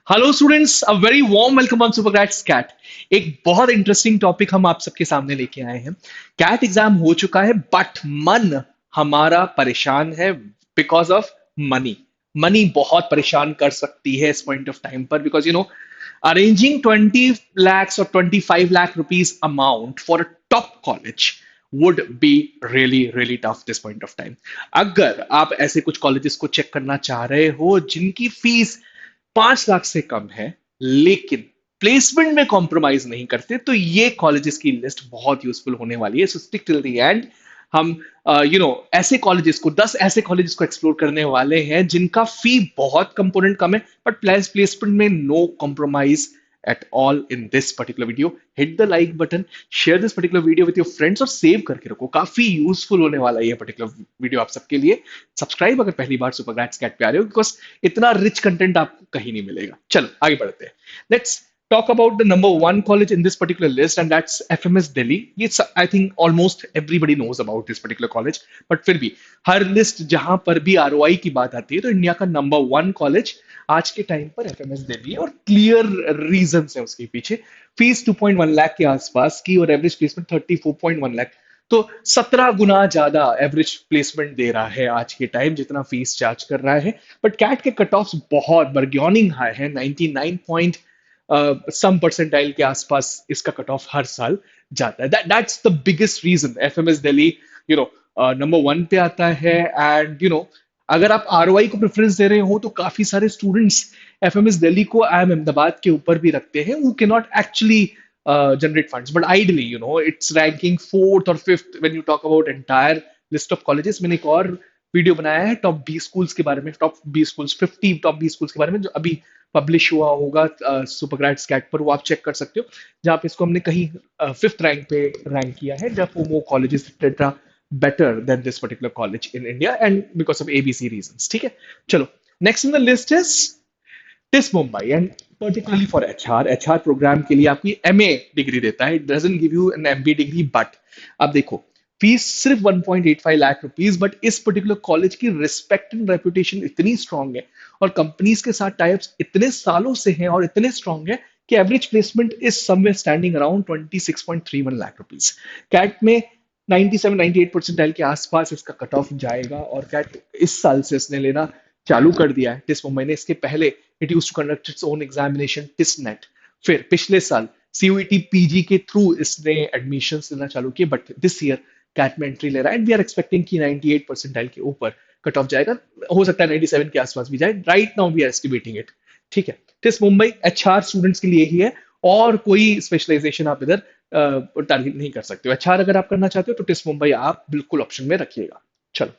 Hello students, a very warm welcome on Supergrades CAT. एक बहुत interesting topic हम आप सबके सामने लेके आए हैं। कैट एग्जाम हो चुका है बट मन हमारा परेशान है बिकॉज ऑफ मनी। मनी बहुत परेशान कर सकती है इस पॉइंट ऑफ टाइम पर because arranging 20 lakhs or 25 lakh rupees amount for a top college would be really tough this point of time। अगर आप ऐसे कुछ कॉलेजेस को चेक करना चाह रहे हो जिनकी फीस 5 लाख से कम है लेकिन प्लेसमेंट में कॉम्प्रोमाइज नहीं करते, तो ये कॉलेजेस की लिस्ट बहुत यूजफुल होने वाली है। सो स्टिक टिल द एंड। हम ऐसे कॉलेजेस को 10 ऐसे कॉलेजेस को एक्सप्लोर करने वाले हैं जिनका फी बहुत कंपोनेंट कम है बट प्लेसमेंट में no compromise at all in this particular video। hit the like button, share this particular video with your friends और सेव करके रखो, काफी यूजफुल होने वाला है ये पर्टिकुलर वीडियो आप सबके लिए। सब्सक्राइब अगर पहली बार सुपर ग्रैड्स कैट पे आ रहे हो, बिकॉज इतना रिच कंटेंट आपको कहीं नहीं मिलेगा। चलो आगे बढ़ते हैं। Let's talk about the number one college in this particular list, and that's FMS Delhi। It's, I think almost everybody knows about this particular college, but फिर भी हर लिस्ट जहां पर भी ROI की बात आती है तो इंडिया का नंबर वन कॉलेज आज के टाइम पर FMS दिल्ली है, और क्लियर रीजन है उसके पीछे। फीस 2.1 लाख के आसपास की और एवरेज प्लेसमेंट 34.1 लाख। तो 17 गुना ज्यादा एवरेज प्लेसमेंट दे रहा है आज के टाइम जितना फीस चार्ज कर रहा है। बट कैट के कट ऑफ बहुत बर्ग्योनिंग हाई है, 99 पॉइंट सम परसेंटाइल के आसपास इसका कट ऑफ हर साल जाता है। That's the biggest reason FMS Delhi number one पे आता है। एंड अगर आप आरओआई को प्रेफरेंस दे रहे हो तो काफी सारे स्टूडेंट्स एफएमएस दिल्ली को आईएम अहमदाबाद के ऊपर भी रखते हैं, वो can not actually generate funds, but ideally it's ranking fourth or fifth when you talk about entire list of colleges। मैंने एक और वीडियो बनाया है टॉप 20 स्कूल्स के बारे में, टॉप 20 स्कूल्स, 50 टॉप 20 स्कूल्स के बारे में, जो अभी पब्लिश हुआ होगा सुपरग्रेड स्कैट पर, वो आप चेक कर सकते हो। जहाँ पे इसको हमने कहीं फिफ्थ रैंक पे रैंक किया है, जब वो colleges etcetera better than this particular college in India and because of ABC reasons. ठीक है, चलो next in the list is TISS Mumbai, and particularly for HR programme के लिए आपकी एमए डिग्री देता है। It doesn't give you an MB degree, but अब देखो फीस सिर्फ 1.85 लाख रुपीस, बट इस पर्टिकुलर कॉलेज की रिस्पेक्ट एंड रेपुटेशन इतनी स्ट्रांग है और कंपनीज के साथ टाइप्स इतने सालों से हैं और इतने स्ट्रांग है कि average placement is somewhere standing around 26.31 lakh rupees. CAT में 97-98 परसेंटाइल के आसपास इसका कट ऑफ जाएगा, और कैट इस साल से इसने लेना चालू कर दिया है। टिस मुंबई ने इसके पहले it used to conduct its own examination TISS NET, फिर पिछले साल सीयूईटी पीजी के थ्रू इसने एडमिशन लेना चालू किए, बट दिस ईयर कैट में एंट्री ले रहा है एंड वी आर एक्सपेक्टिंग कि 98 परसेंटाइल के ऊपर कट ऑफ जाएगा, हो सकता है 97 के आसपास भी जाए। Right now we are estimating it. ठीक है, टिस मुंबई एचआर स्टूडेंट्स के लिए ही है और कोई स्पेशलाइजेशन आप इधर टारगेट नहीं कर सकते हो। एचआर अगर आप करना चाहते हो तो टिस मुंबई आप बिल्कुल ऑप्शन में रखिएगा। चलो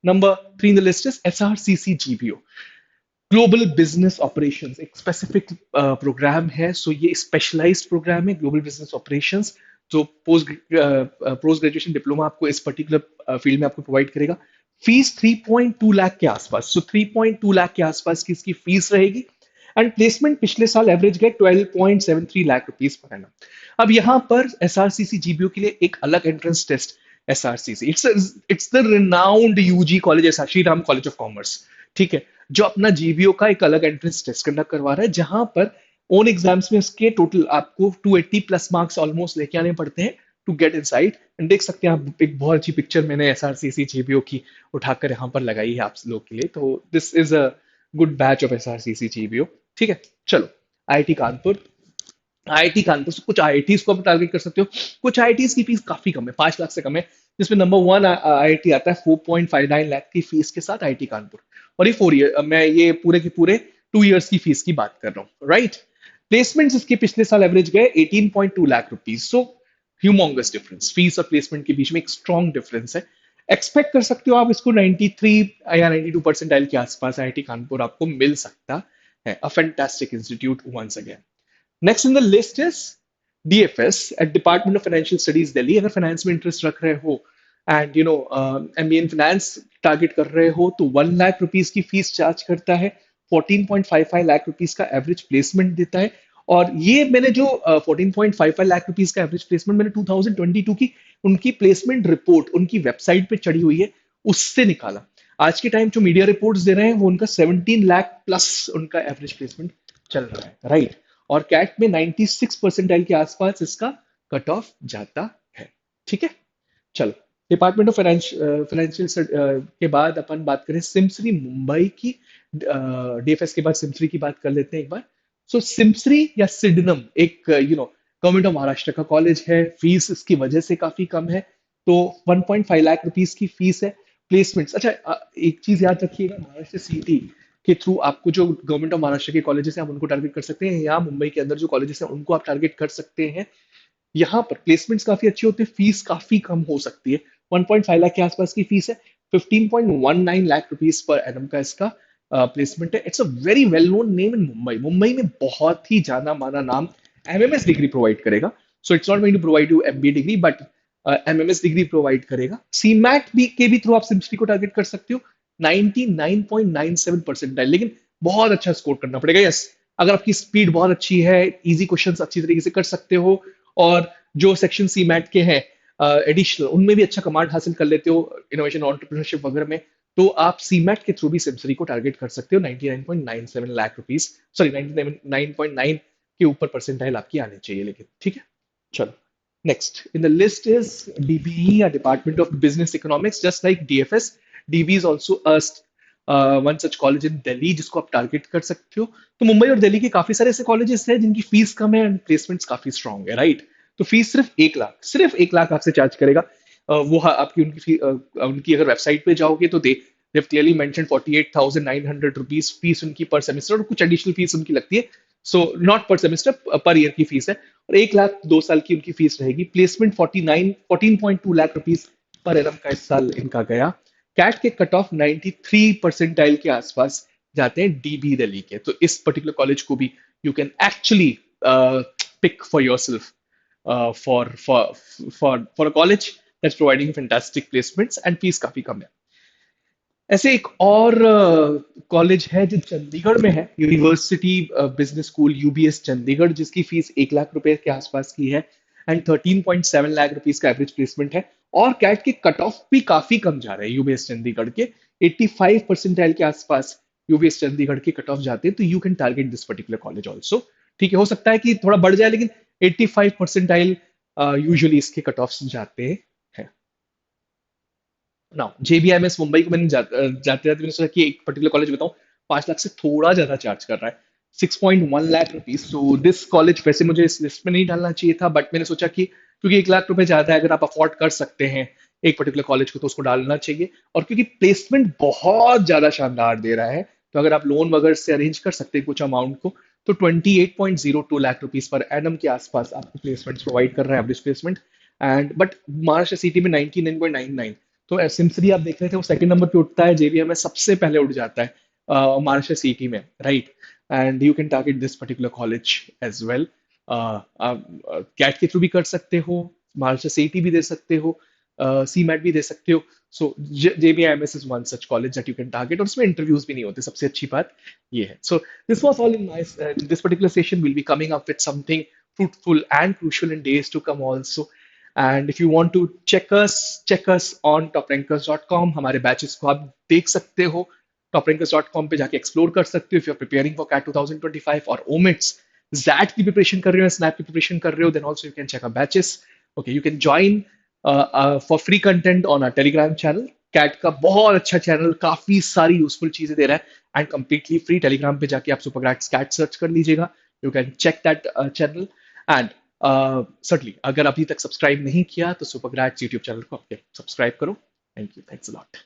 number 3 in the list is SRCC GPO, global business operations. एक स्पेसिफिक प्रोग्राम है, सो ये स्पेशलाइज्ड प्रोग्राम है ग्लोबल बिजनेस ऑपरेशंस, जो पोस्ट ग्रेजुएशन डिप्लोमा आपको इस पर्टिकुलर फील्ड में आपको प्रोवाइड करेगा। फीस 3.2 लाख के आसपास, सो 3.2 लाख के आसपास की इसकी फीस रहेगी। एंड प्लेसमेंट पिछले साल एवरेज गए 12.73 लाख रुपीस पर एनम। अब यहाँ पर एसआरसीसी जीबीओ के लिए एक अलग entrance test, SRCC it's the renowned UG college, Shri Ram College of Commerce, ठीक है, जो अपना जीबीओ का एक अलग एंट्रेंस टेस्ट कंडक्ट करवा रहा है, जहां पर ओन एग्जाम्स में इसके टोटल आपको 280 प्लस मार्क्स ऑलमोस्ट लेके आने पड़ते हैं टू गेट इनसाइड। एंड देख सकते हैं आप, एक बहुत अच्छी पिक्चर मैंने एसआरसीसी जीबीओ की उठाकर यहाँ पर लगाई है आप लोग के लिए। तो this is a good batch of SRCC GBO. ठीक है, चलो आईआईटी कानपुर। आईआईटी कानपुर से कुछ आईआईटीज को आप टारगेट कर सकते हो। कुछ आईआईटीज की फीस काफी कम है, 5 लाख से कम है, जिसमें नंबर वन आईआईटी आता है 4.59 लाख की फीस के साथ, आईआईटी कानपुर। और ये 4 ईयर, मैं ये पूरे के पूरे 2 इयर्स की फीस की बात कर रहा हूँ। राइट, प्लेसमेंट इसके पिछले साल एवरेज गए 18.2 लाख रुपीज। सो ह्यूमोंगस डिफरेंस, फीस और प्लेसमेंट के बीच में एक स्ट्रॉन्ग डिफरेंस है। एक्सपेक्ट कर सकते हो आप इसको 93 या 92 परसेंटाइल के आसपास आईआईटी कानपुर आपको मिल सकता है। A fantastic institute once again. Next in the list is DFS at Department of Financial Studies Delhi. अगर फाइनेंस में इंटरेस्ट रख रहे हो and MBA in finance target कर रहे हो तो 1 लाख रुपीज की फीस चार्ज करता है, 14.55 लाख रुपीज का एवरेज प्लेसमेंट देता है। और ये मैंने जो 14.55 लाख रुपीज का एवरेज प्लेसमेंट मैंने 2022 की उनकी प्लेसमेंट रिपोर्ट उनकी वेबसाइट पे चढ़ी हुई है उससे निकाला। आज के टाइम जो मीडिया रिपोर्ट्स दे रहे हैं वो उनका 17 लाख प्लस उनका एवरेज प्लेसमेंट चल रहा है, राइट। और कैट में 96 परसेंटाइल के आसपास इसका कट ऑफ जाता है। ठीक है, चलो। डिपार्टमेंट ऑफ फाइनेंशियल के बाद अपन बात करें सिम्सरी मुंबई की। डीएफएस के बाद सिम्सरी की बात कर लेते हैं एक बार। सो सिम्सरी या सिडनम एक गवर्नमेंट ऑफ महाराष्ट्र का कॉलेज है। फीस इसकी वजह से काफी कम है। तो 1.5 लाख रुपीस की फीस है। प्लेसमेंट्स, अच्छा, एक चीज याद रखिएगा, महाराष्ट्र सीटी के थ्रू आपको जो गवर्नमेंट ऑफ महाराष्ट्र के कॉलेजेस हैं आप उनको टारगेट कर सकते हैं, या मुंबई के अंदर जो कॉलेजेस हैं उनको आप टारगेट कर सकते हैं। यहाँ पर प्लेसमेंट्स काफी अच्छी होती है, फीस काफी कम हो सकती है। 1.5 लाख के आसपास की फीस है। 15.19 लाख रुपीस पर एनम का इसका प्लेसमेंट है। It's a very well known name in Mumbai. Mumbai में बहुत ही जाना माना नाम एमएमएस डिग्री प्रोवाइड करेगा। So it's not going to provide you MBA degree, but MMS degree provide करेगा। सीमैट भी के भी थ्रू आप सिम्सटी को टारगेट कर सकते हो। 99.97 परसेंटाइल, लेकिन बहुत अच्छा स्कोर करना पड़ेगा। यस, अगर आपकी स्पीड बहुत अच्छी है, इजी क्वेश्चंस अच्छी तरीके से कर सकते हो, और जो सेक्शन सी मैट के हैं एडिशनल, उनमें भी अच्छा कमांड हासिल कर लेते हो इनोवेशन ऑन्टरप्रेन्योरशिप वगैरह में, तो आप सी मैट के थ्रू भी सिम्सरी को टारगेट कर सकते हो। 99.97 लाख रुपीस, सॉरी 99.9 के ऊपर परसेंटाइल आपकी आनी चाहिए, लेकिन ठीक है। चलो, next in the list is DBE या department of business economics. Just like DFS, DB is also one such college in Delhi जिसको आप टारगेट कर सकते हो। तो मुंबई और दिल्ली के काफी सारे ऐसे कॉलेजेस हैं जिनकी फीस कम है एंड प्लेसमेंट्स काफी स्ट्रांग है, राइट। तो फीस सिर्फ 1 लाख आपसे चार्ज करेगा। आपकी उनकी अगर वेबसाइट पे जाओगे तो they've clearly mentioned 48,900 rupees fees उनकी पर सेमेस्टर, और कुछ एडिशनल फीस उनकी लगती है। सो नॉट पर सेमेस्टर, पर ईयर की फीस है। और 1 लाख 2 साल की उनकी फीस रहेगी। Placement 14.2 lakh rupees per annum का इस साल इनका गया। कैट के कट ऑफ 93 परसेंटाइल के आसपास जाते हैं डीबी दिल्ली के। तो इस पर्टिकुलर कॉलेज को भी you can actually pick for yourself, for a college that's providing fantastic placements and fees काफी कम है। ऐसे एक और कॉलेज है जो चंडीगढ़ में है, university business school UBS Chandigarh, जिसकी फीस 1 लाख रुपए के आसपास की है एंड 13.7 लाख रुपीस का एवरेज प्लेसमेंट है। और कैट के कट ऑफ भी काफी कम जा रहे हैं यूबीएस चंडीगढ़ के। 85 परसेंटाइल के आसपास यूबीएस चंडीगढ़ के कट ऑफ जाते हैं। तो you can target this particular college also. ठीक है, हो सकता है कि थोड़ा बढ़ जाए, लेकिन 85 परसेंटाइल यूजुअली इसके कट ऑफ जाते हैं। नाउ जेबीएमएस मुंबई को मैंने जाते जाते मैंने सोचा कि एक पर्टिकुलर कॉलेज बताऊं। 5 लाख से थोड़ा ज्यादा चार्ज कर रहा है, 6.1 lakh rupees. So this college, वैसे मुझे इस लिस्ट में नहीं डालना चाहिए था, बट मैंने सोचा कि क्योंकि 1 लाख रुपए ज्यादा है, अगर आप अफोर्ड कर सकते हैं एक पर्टिकुलर कॉलेज को, तो उसको डालना चाहिए। और क्योंकि प्लेसमेंट बहुत ज्यादा शानदार दे रहा है, तो अगर आप लोन वगैरह से अरेंज कर सकते हैं कुछ अमाउंट को, तो 28.02 लाख रुपीज पर एनम के आसपास आपको प्लेसमेंट प्रोवाइड कर रहा है, average placement. And but Maharashtra city में 99.99। तो सिम्सरी आप देख रहे थे वो सेकंड नंबर पे उठता है, जेबीएम सबसे पहले उठ जाता है महाराष्ट्र सीटी में, right. And you can target this particular college as well. आप कैट के थ्रू भी कर सकते हो, महाराष्ट्र सीटी भी दे सकते हो, सी मैट भी दे सकते हो। So JBMS is one such college that you can target, और उसमें इंटरव्यूज भी नहीं होते, सबसे अच्छी बात ये है। So this was all in my this particular session. Will be coming up with something fruitful and crucial in days to come also. And if you want to check us on toprankers.com. हमारे batches को आप देख सकते हो, toprankers.com पे जाके explore कर सकते हो। If you are preparing for CAT 2025 और ओमिट्स, जैट की प्रिपरेशन कर रहे हो, स्नैप की प्रिपरेशन कर रहे हो, then also you can check our batches. Okay, you can join for free content on our Telegram channel. CAT का बहुत अच्छा चैनल, काफी सारी यूजफुल चीजें दे रहा है एंड कंप्लीटली फ्री। टेलीग्राम पे जाके आप सुपरग्रैट्स कैट सर्च कर लीजिएगा, you can check that channel. And certainly, अगर अभी तक सब्सक्राइब नहीं किया तो सुपरग्रैट्स यूट्यूब चैनल को सब्सक्राइब करो। Thank you, thanks a lot.